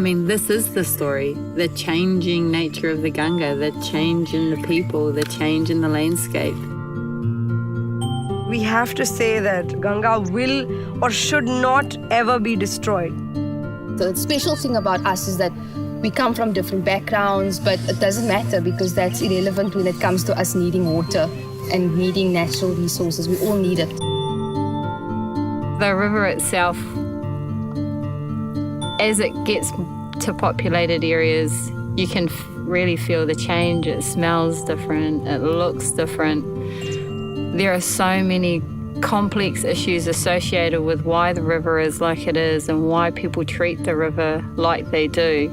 mean, this is the story, the changing nature of the Ganga, the change in the people, the change in the landscape. We have to say that Ganga will or should not ever be destroyed. The special thing about us is that we come from different backgrounds, but it doesn't matter because that's irrelevant when it comes to us needing water and needing natural resources. We all need it. The river itself, as it gets to populated areas, you can really feel the change. It smells different, it looks different. There are so many complex issues associated with why the river is like it is and why people treat the river like they do.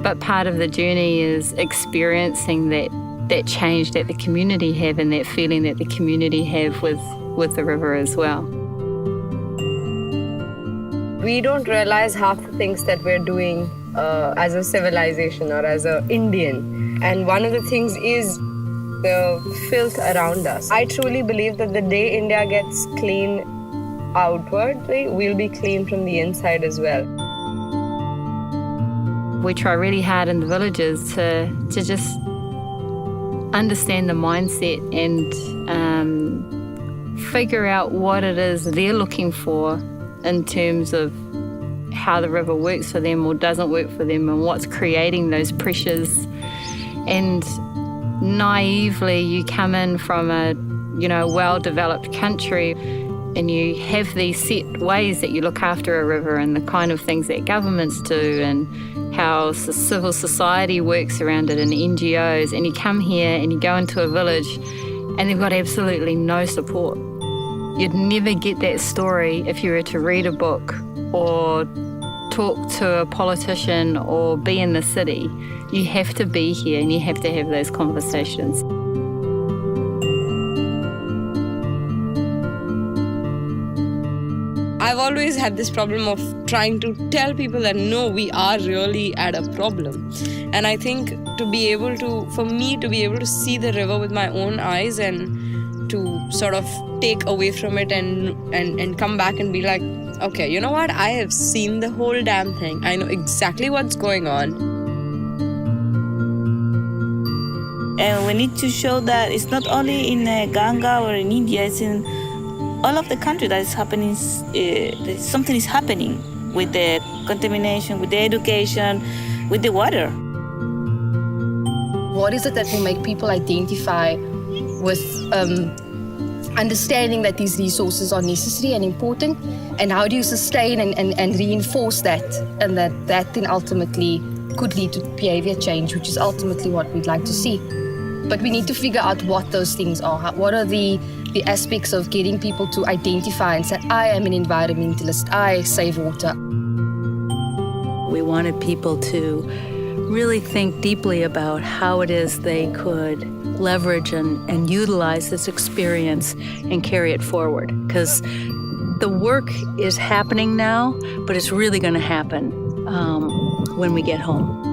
But part of the journey is experiencing that change that the community have and that feeling that the community have with the river as well. We don't realize half the things that we're doing as a civilization or as an Indian. And one of the things is the filth around us. I truly believe that the day India gets clean outwardly, we'll be clean from the inside as well. We try really hard in the villages to just understand the mindset and figure out what it is they're looking for in terms of how the river works for them or doesn't work for them and what's creating those pressures. And naively, you come in from a well-developed country and you have these set ways that you look after a river and the kind of things that governments do and how civil society works around it and NGOs, and you come here and you go into a village and they've got absolutely no support. You'd never get that story if you were to read a book or talk to a politician or be in the city. You have to be here and you have to have those conversations. I've always had this problem of trying to tell people that no, we are really at a problem. And I think for me to be able to see the river with my own eyes and to sort of take away from it and come back and be like, okay, you know what? I have seen the whole damn thing. I know exactly what's going on. And we need to show that it's not only in Ganga or in India, it's in all of the country that is happening. Something is happening with the contamination, with the education, with the water. What is it that will make people identify with understanding that these resources are necessary and important? And how do you sustain and reinforce that? And that then ultimately could lead to behavior change, which is ultimately what we'd like to see. But we need to figure out what those things are. What are the aspects of getting people to identify and say, I am an environmentalist, I save water. We wanted people to really think deeply about how it is they could leverage and utilize this experience and carry it forward. Because the work is happening now, but it's really going to happen when we get home.